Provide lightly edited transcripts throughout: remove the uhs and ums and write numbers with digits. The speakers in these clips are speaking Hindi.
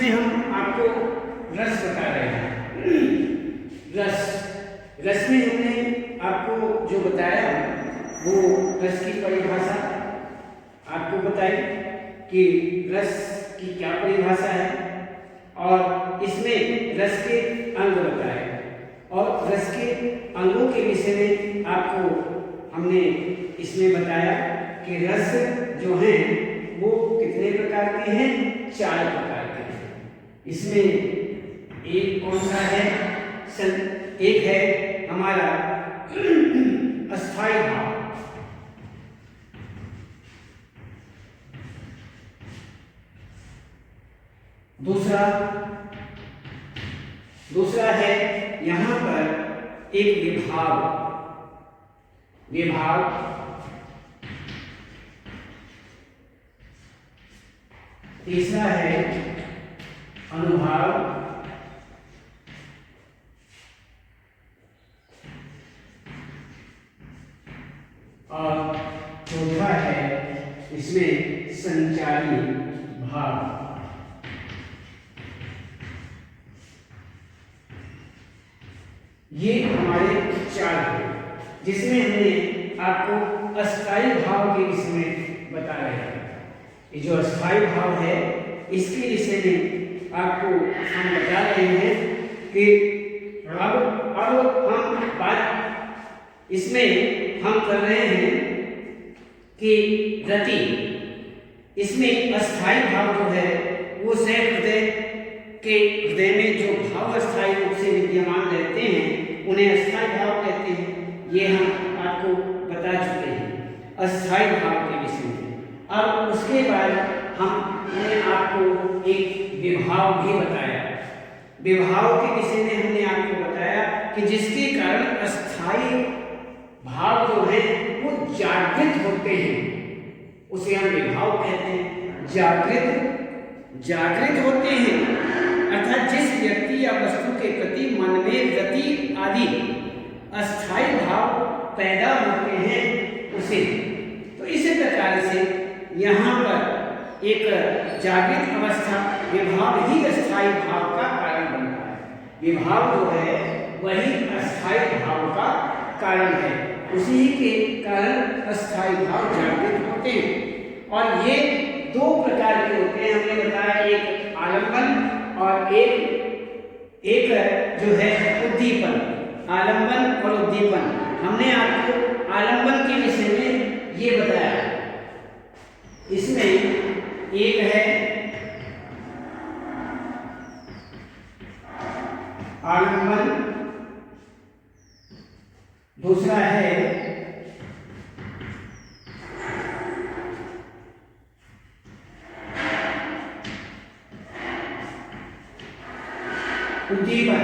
इसमें हम आपको रस बता रहे हैं। रस में हमने आपको जो बताया वो रस की परिभाषा आपको बताई कि रस की क्या परिभाषा है, और इसमें रस के अंग बताए, और रस के अंगों के विषय में आपको हमने इसमें बताया कि रस जो हैं वो कितने प्रकार के हैं, 4 प्रकार के हैं। इसमें एक कौन सा है, एक है हमारा अस्थाई भाव, दूसरा है यहाँ पर एक विभाव, तीसरा है अनुभाव, और चौथा है इसमें संचारी भाव। ये हमारे 4 हैं, जिसमें हमने आपको अस्थाई भाव के विषय में बताया है। ये जो अस्थाई भाव है इसके विषय में आपको हम बता रहे हैं कि अब हम बात इसमें हम कर रहे हैं कि रति, इसमें अस्थाई भाव जो है वो हृदय में जो भाव अस्थाई रूप से विद्यमान रहते हैं उन्हें अस्थाई भाव कहते हैं। ये हम आपको बता चुके हैं अस्थाई भाव के विषय में। अब उसके बाद हमने आपको एक विभाव भी बताया। विभाव के विषय में हमने आपको बताया कि जिसके कारण अस्थाई भाव जो है वो जागृत होते हैं, उसे हम विभाव कहते हैं। जागृत होते हैं अर्थात जिस व्यक्ति या वस्तु के प्रति मन में रति आदि अस्थाई भाव पैदा होते हैं उसे। तो इसी प्रकार से यहाँ पर एक जागृत अवस्था विभाव ही अस्थाई भाव का कारण बनता है। विभाव जो है वही अस्थाई भाव का कारण है, उसी के कारण अस्थाई भाव जागृत होते हैं। और ये 2 प्रकार के होते हैं, हमने बताया, एक आलंबन और एक जो है उद्दीपन। आलंबन और उद्दीपन हमने आपको आलंबन के विषय में ये बताया। इसमें एक है आलंबन, दूसरा है उद्दीपन।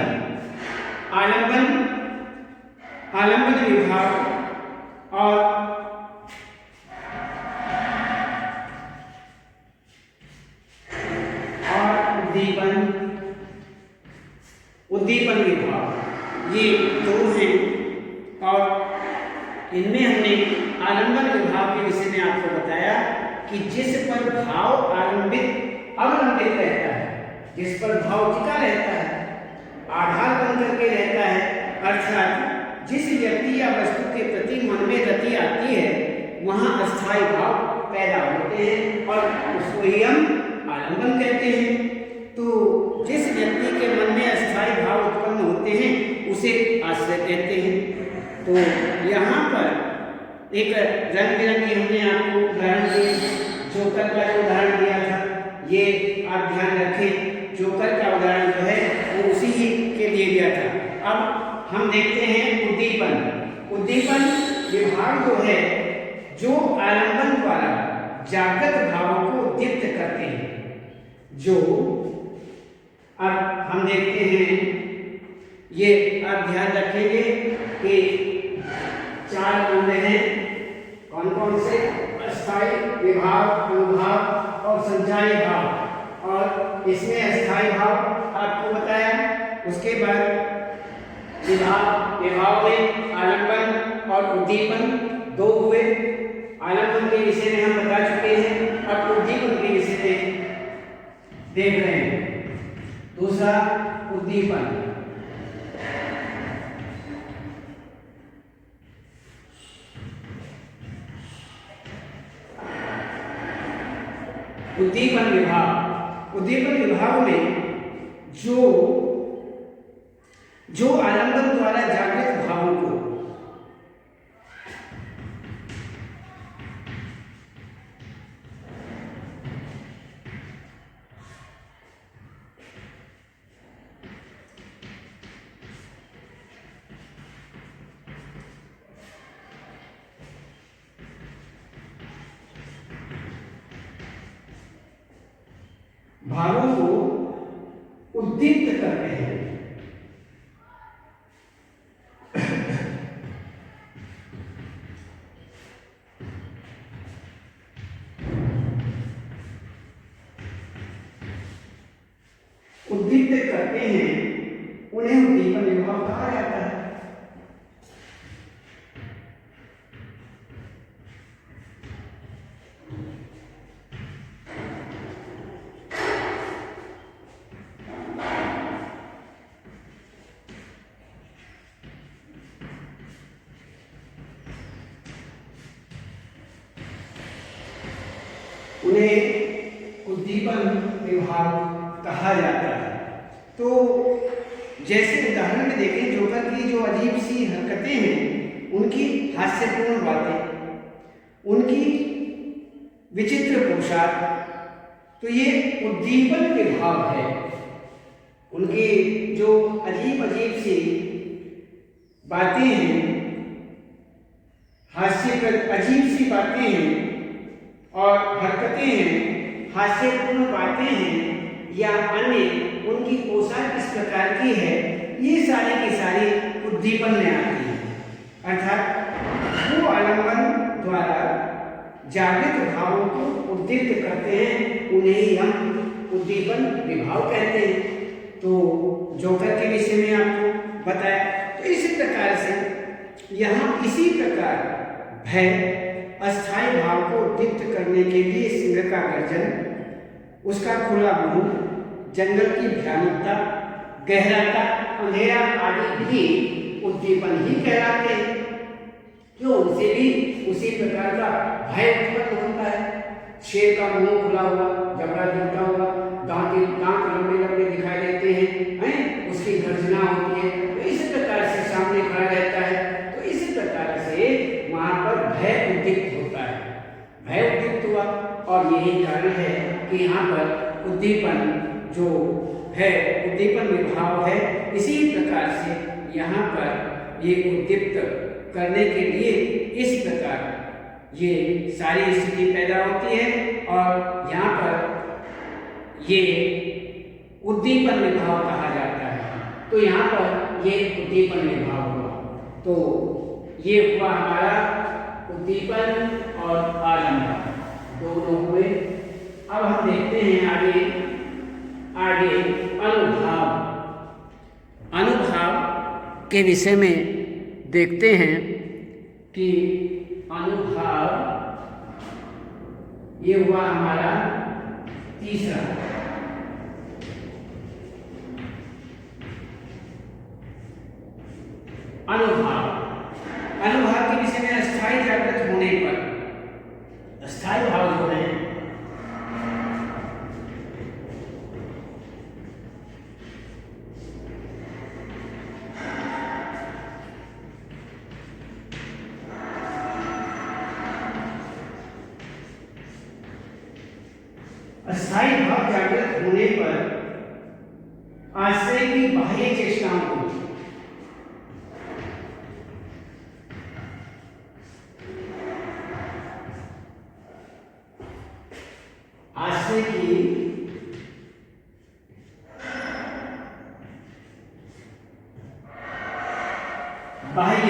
आलंबन विभाव और उद्दीपन विभाव, ये 2 हैं। और इनमें हमने आलंबन विभाव के विषय में आपको बताया कि जिस पर भाव अवलंबित रहता है, जिस पर भाव टिका रहता है, आधार बन करके रहता है, अर्थात जिस व्यक्ति या वस्तु के प्रति मन में रति आती है वहां अस्थाई भाव पैदा होते हैं और उसको ही हम आलंबन कहते हैं। तो जिस व्यक्ति के मन में अस्थाई भाव उत्पन्न होते हैं उसे आश्रय कहते हैं। तो यहाँ पर एक रंग बिरंगी हमने आपको उदाहरण दिए, जोकर का जो उदाहरण दिया था ये आप ध्यान रखें, जोकर का उदाहरण जो है वो उसी के लिए दिया था। अब हम देखते हैं उद्दीपन विभाव जो है जो आलंबन द्वारा जागृत भावों को उद्दीप्त करते हैं। जो अब हम देखते हैं, ये आप ध्यान रखेंगे कि 4 अंग हैं, कौन कौन से, अस्थाई, विभाव, अनुभाव और संचारी भाव। और इसमें अस्थाई भाव आपको बताया, उसके बाद विभाव में आलंबन और उद्दीपन 2 हुए। आलंबन के विषय में हम बता चुके हैं, अब उद्दीपन के विषय में देख रहे हैं। दूसरा उद्दीपन, उद्दीपन विभाग। उद्दीपन विभाग में जो आलंबन द्वारा जागृत भावों को भावों को उद्दीप्त करते हैं, उद्दीप्त करते हैं, उन्हें उद्दीपन विभाव कहा जाता है। उन्हें उद्दीपन विभाग कहा जाता है। तो जैसे उदाहरण में देखें, जोकर की जो अजीब सी हरकतें हैं, उनकी हास्यपूर्ण बातें, उनकी विचित्र पोशाक, तो ये उद्दीपन विभाग है। उनकी जो अजीब अजीब सी बातें हैं, हास्यप्रद अजीब सी बातें हैं और हरकतें हैं, हास्यपूर्ण बातें हैं या अन्य उनकी पोशाक किस प्रकार की है, ये सारी की सारी उद्दीपन में आती है। अर्थात वो आलंबन द्वारा जागृत भावों को उद्दीप्त करते हैं, उन्हें ही हम उद्दीपन विभाव कहते हैं। तो जोकर के विषय में आपको बताया। तो इसी प्रकार से यहाँ इसी प्रकार भय अस्थायी भाव को उद्दीप्त करने के लिए सिंह का गर्जन, उसका खुला मुंह, जंगल की भयानकता, गहराता, अंधेरा आदि भी उद्दीपन ही कहलाते हैं। क्यों? उनसे भी उसी प्रकार का भय उत्पन्न होता है। शेर का मुंह खुला हुआ, जबड़ा दिखता हुआ, दांत लंबे लंबे दिखाई देते हैं, उसकी गर्जना होती है, तो इसी प्रकार से सामने खड़ा रहता है। तो इसी प्रकार से वहां पर भय उद्दीप्त होता है, भय उद्दीप्त हुआ। और यही कारण है कि यहाँ पर उद्दीपन जो है, उद्दीपन विभाव है। इसी प्रकार से यहाँ पर ये उद्दीप्त करने के लिए इस प्रकार ये सारी स्थिति पैदा होती है और यहाँ पर ये उद्दीपन विभाव कहा जाता है। तो यहाँ पर ये उद्दीपन विभाव हुआ। तो ये हुआ हमारा उद्दीपन और आलंबन दोनों हुए। अब हम देखते हैं आगे अनुभाव। अनुभाव के विषय में देखते हैं कि अनुभाव ये हुआ हमारा तीसरा। अनुभाव के विषय में अस्थायी जागृत होने पर अस्थायी भाव जो है, अस्थायी भाव जागृत होने पर आश्रय की बाह्य चेष्टाओं को आश्रय की बाह्य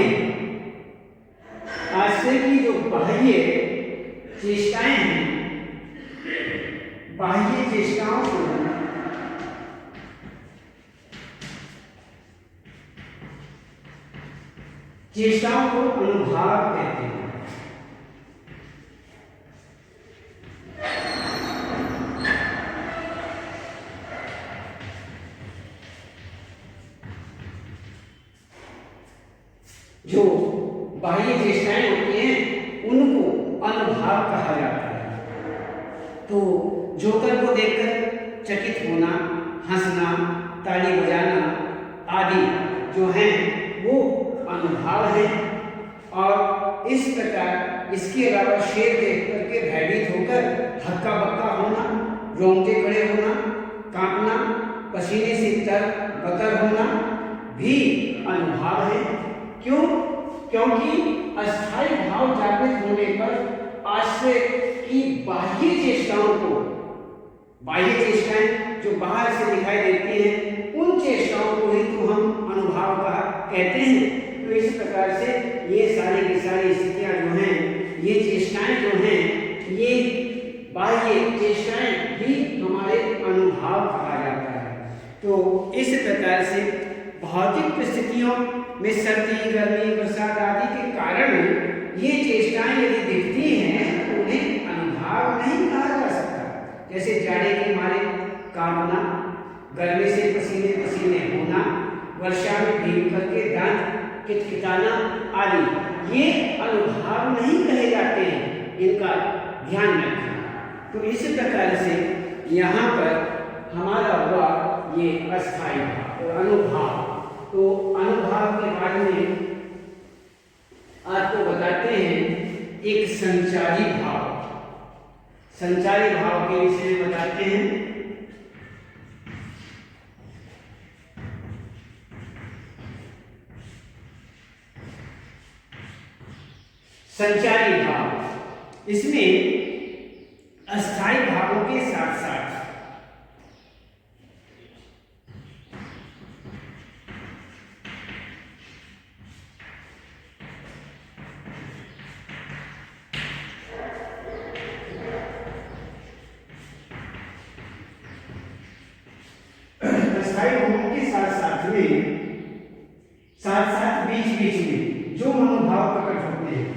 जो बाह्य चेष्टाएं हैं, बाह्य चेष्टाओं को अनुभाव कहते हैं। जो बाह्य चेष्टाएं होती हैं उनको अनुभाव कहा जाता है। तो जोकर को देखकर चकित होना, हंसना, ताली बजाना आदि जो हैं वो अनुभाव हैं। और इस प्रकार इसके अलावा शेर देख करके भयभीत होकर हक्का बक्का होना, रोंगटे खड़े होना, कांपना, पसीने से तर-बतर होना भी अनुभाव है। क्यों? क्योंकि अस्थायी भाव जागृत होने पर आश्रय की बाह्य चेष्टाओं को, बाह्य चेष्टाएं जो बाहर से दिखाई देती हैं उन चेष्टाओं को ही तो हम अनुभाव का कहते हैं। तो इस प्रकार से ये सारी की सारी स्थितियां जो हैं, ये चेष्टाएं जो हैं, ये बाह्य चेष्टाएं भी हमारे अनुभाव कहा जाता है। तो इस प्रकार से भौतिक परिस्थितियों में सर्दी, गर्मी, बरसात आदि के कारण ये चेष्टाएं यदि दिखती हैं तो उन्हें अनुभाव नहीं कहा जा सकता। जैसे जाड़े के मारे कांपना, गर्मी से पसीने पसीने होना, वर्षा में भीग करके दांत किटकिटाना आदि ये अनुभाव नहीं कहे जाते हैं, इनका ध्यान रखें। तो इस प्रकार से यहाँ पर हमारा हुआ ये अस्थायी भाव और अनुभाव। तो अनुभाव के बारे में आपको बताते हैं एक संचारी भाव, संचारी भाव के विषय में बताते हैं। संचारी भाव, इसमें अस्थायी भावों के साथ साथ अस्थायी भावों के साथ साथ में बीच बीच में जो मनोभाव प्रकट होते हैं,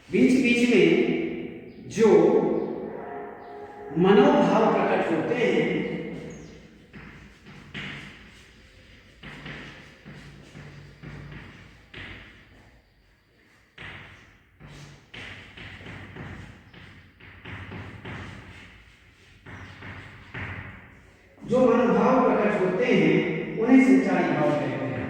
बीच बीच में जो मनोभाव प्रकट होते हैं उन्हें संचारी भाव कहते हैं।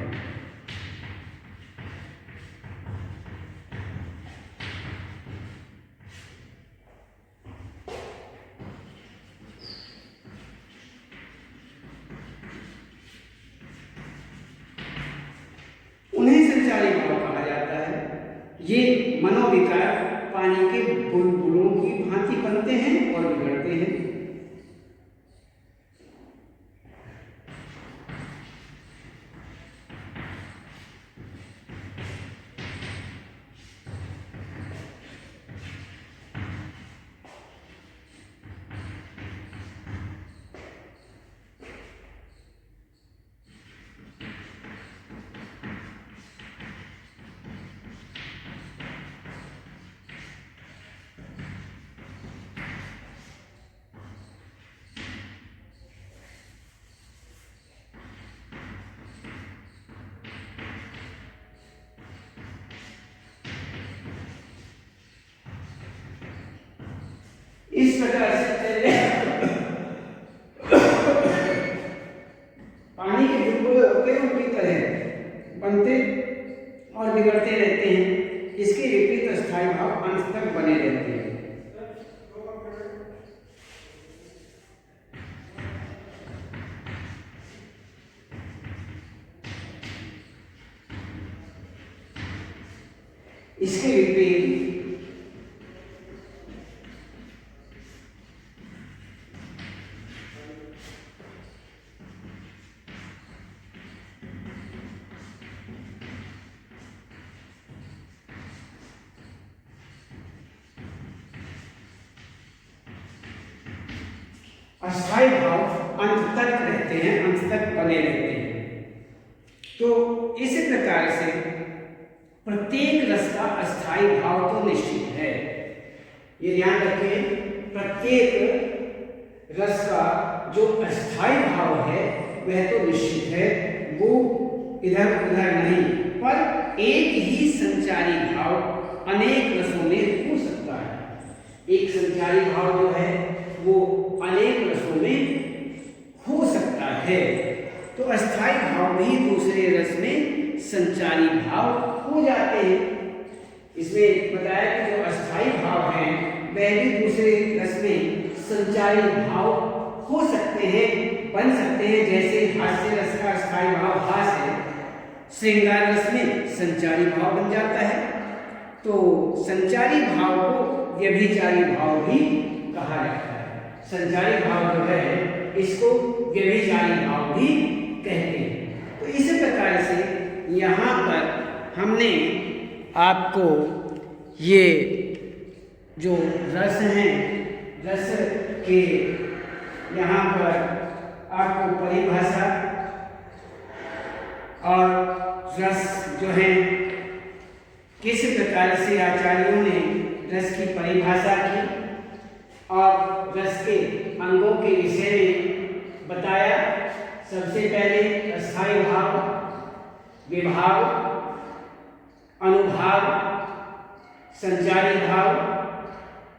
उन्हें संचारी भाव कहा जाता है। ये मनोविकार पानी के बुलबुलों की भांति बनते हैं और बिगड़ते हैं। इस प्रकार से पानी के बुलबुले होते हैं उनकी तरह बनते और बिगड़ते रहते हैं। इसके विपरीत अस्थायी भाव अंत तक बने रहते हैं। इसके विपरीत अस्थायी भाव अंत तक रहते हैं, अंत तक बने रहते हैं। तो इस प्रकार से प्रत्येक रस का का अस्थाई भाव तो निश्चित है। ये ध्यान रखें, प्रत्येक रस का जो अस्थाई भाव है वह तो निश्चित है, वो इधर उधर नहीं, पर एक ही संचारी भाव अनेक रसों में हो सकता है। एक संचारी भाव जो है वो अनेक रसों में हो सकता है। तो अस्थाई भाव भी दूसरे रस में संचारी भाव हो जाते हैं। इसमें बताया कि जो अस्थाई भाव है वह भी दूसरे रस में संचारी भाव हो सकते हैं, बन सकते हैं। जैसे हास्य रस का अस्थाई भाव हास है, श्रृंगार रस में संचारी भाव बन जाता है। तो संचारी भाव को व्यभिचारी भाव भी कहा जाता है। संचारी भाव जो है इसको व्यभिचारी भाव भी कहते हैं। तो इस प्रकार से यहाँ पर हमने आपको ये जो रस हैं, रस के यहाँ पर आपको परिभाषा और रस जो है किस प्रकार से आचार्यों ने रस की परिभाषा की और रस के अंगों के विषय में बताया। सबसे पहले अस्थाई भाव, विभाव, अनुभाव, संचारी भाव,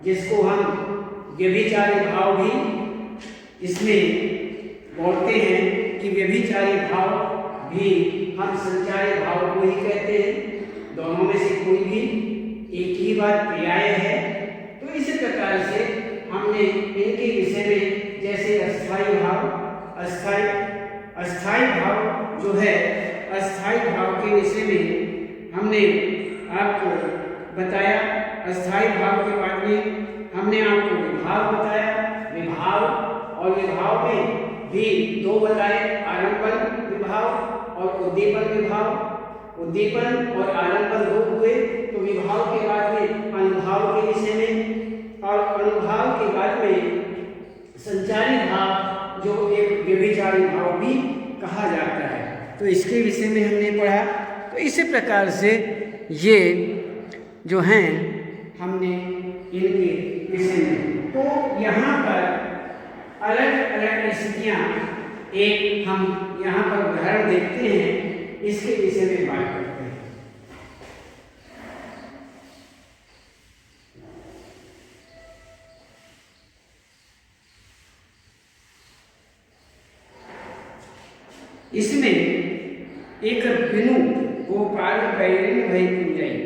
जिसको हम व्यभिचारी भाव भी इसमें बोलते हैं कि व्यभिचारी भाव भी हम संचारी भाव को ही कहते हैं। दोनों में से कोई भी एक ही बात पर्याय है। तो इस प्रकार से हमने इनके विषय में जैसे अस्थाई भाव, अस्थाई भाव जो है, अस्थाई भाव के विषय में हमने आपको बताया। अस्थाई भाव के बाद में हमने आपको विभाव बताया। विभाव और विभाव में भी दो बताए, आलंबन विभाव और उद्दीपन विभाव। उद्दीपन और आलंबन दो हुए। तो विभाव के बाद में अनुभाव के विषय में और अनुभाव के बाद में संचारी भाव जो एक व्यभिचारी भाव भी कहा जाता है। तो इसके विषय में हमने पढ़ा। तो इसी प्रकार से ये जो हैं हमने इनके विषय में, तो यहाँ पर अलग अलग स्थितियाँ, एक हम यहाँ पर उदाहरण देखते हैं, इसके विषय में बात करते हैं। इसमें एक बिनु गोपाल बैरिन भई कुंजई,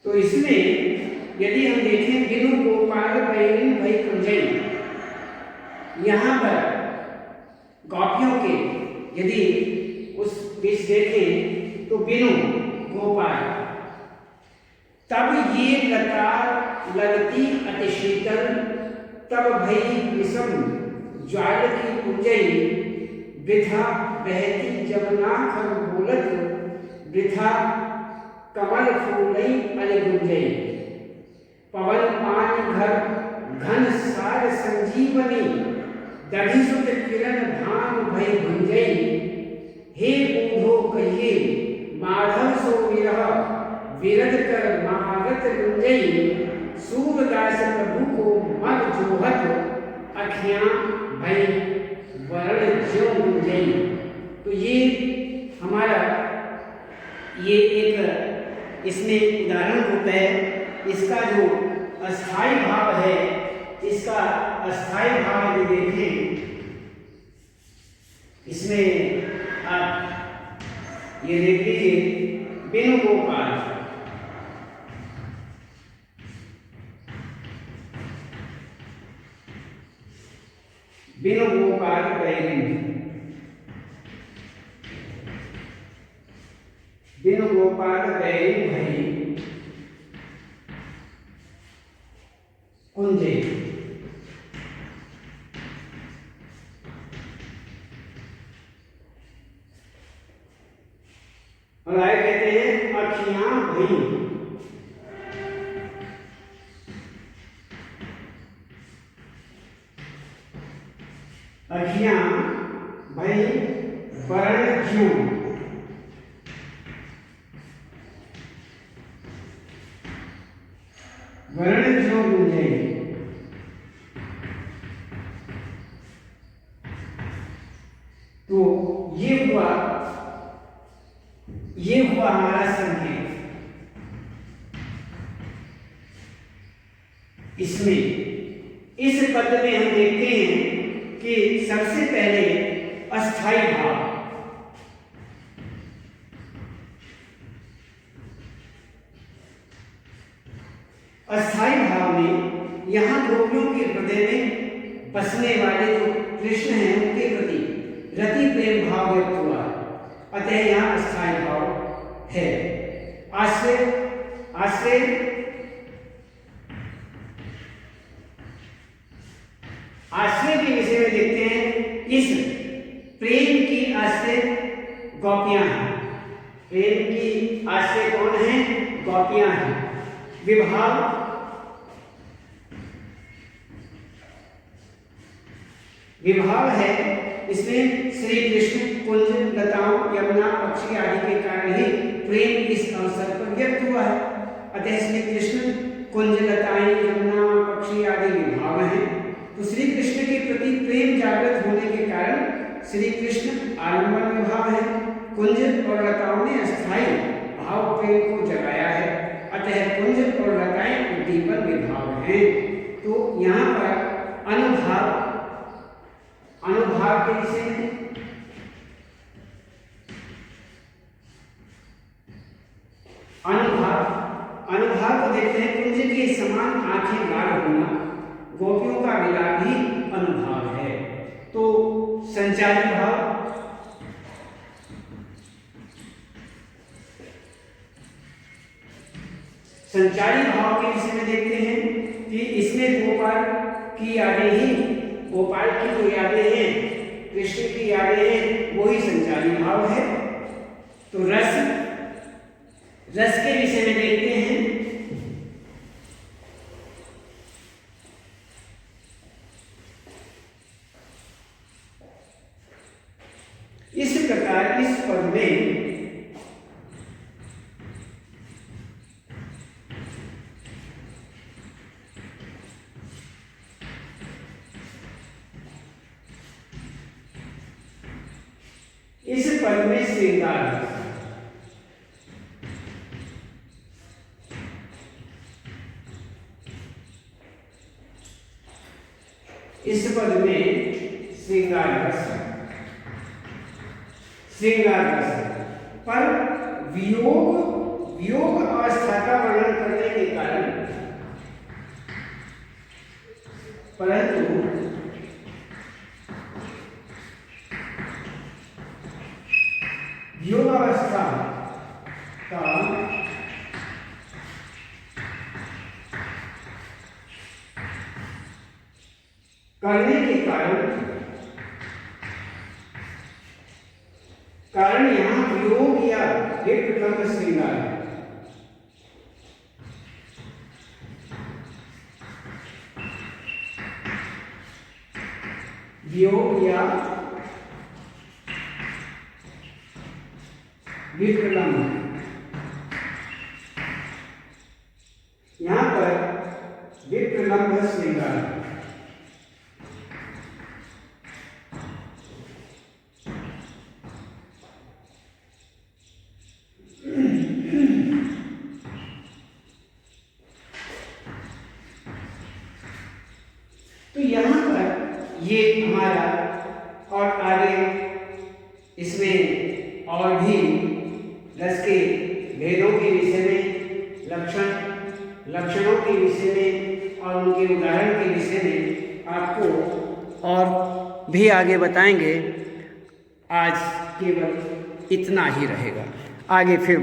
तो इसमें यदि हम देखें बिनु गोपाल बैरिन भई कुंजई, यहाँ पर गोपियों के यदि उस बीच देखें तो बिनु गोपाल, तब ये लतार लगती अति शीतल, तब भई विषम ज्वाल की कुंजई, वृथा बहती जमुना खर बोलत, वृथा कमल फूलई अल गुंजई, पवन पानी घर घन सार संजीवनी, दधि सुत किरण धाम भई भुंजई, हे बूढ़ो कहिए माधव सो विरह, विरध कर महारत गुंजई, सूरदास प्रभु को मग जोहत, अखियां भई वरण ज्यों गुंजई। तो ये हमारा ये एक इसमें उदाहरण रूप है। इसका जो अस्थाई भाव है, इसका अस्थाई भाव यदि देखें, इसमें आप ये देख लीजिए, बिनु गोपाल, बिनु गोपाल बैरिन, बिनु गोपाल बैरिन भई कुंजे, और आगे कहते हैं अखियां भई, वर्ण जो गुंजे, तो ये हुआ हमारा संकेत। इसमें इस पद में हम देखते हैं कि सबसे पहले अस्थाई भाव, अस्थाई भाव में यहाँ गोपियों के हृदय में बसने वाले जो कृष्ण हैं उनके प्रति रति प्रेम भाव व्यक्त हुआ, अतः यहाँ अस्थाई भाव है। आश्रय के विषय में देखते हैं, इस प्रेम की आश्रय गोपियां हैं। प्रेम की आश्रय कौन है? गोपियां हैं। विभाव है, इसमें श्री कृष्ण कुंज, लताओं, यमुना, पक्षी आदि के कारण ही प्रेम इस अवसर पर व्यक्त हुआ है। अतः श्री कृष्ण कुंज, लताएं, यमुना, पक्षी आदि विभाव हैं, तो श्री कृष्ण के प्रति प्रेम जागृत होने के कारण श्री कृष्ण आलंबन विभाव है। कुंज और लताओं ने अस्थाई भाव प्रेम को जगाया है, अतः कुंज और लताएं उद्दीपन विभाव हैं। तो यहाँ पर अनुभाव के विषय में अनुभाव को देखते हैं। कुंज के समान आंखें गाढ़ होना, गोपियों का विलाप भी अनुभाव है। तो संचारी भाव, संचारी भाव के विषय में देखते हैं कि इसमें गोपाल की जो यादें हैं, कृष्ण की यादें हैं, वही संचारी भाव है। तो रस के विषय में देखते हैं, इस प्रकार इस पद में श्रृंगार रस, इस पद में श्रृंगार रस पर वियोग अवस्था का वर्णन करने के कारण, परंतु योगावस्था का करने के कारण यहां वियोग या विप्रलंब श्रृंगार है। वियोग या विप्रलंब, यहां पर विप्रलंब श्रृंगार। तो यहां पर ये हमारा, और आगे इसमें और भी रस के भेदों के विषय में, लक्षणों के विषय में और उनके उदाहरण के विषय में आपको और भी आगे बताएंगे। आज केवल इतना ही रहेगा, आगे फिर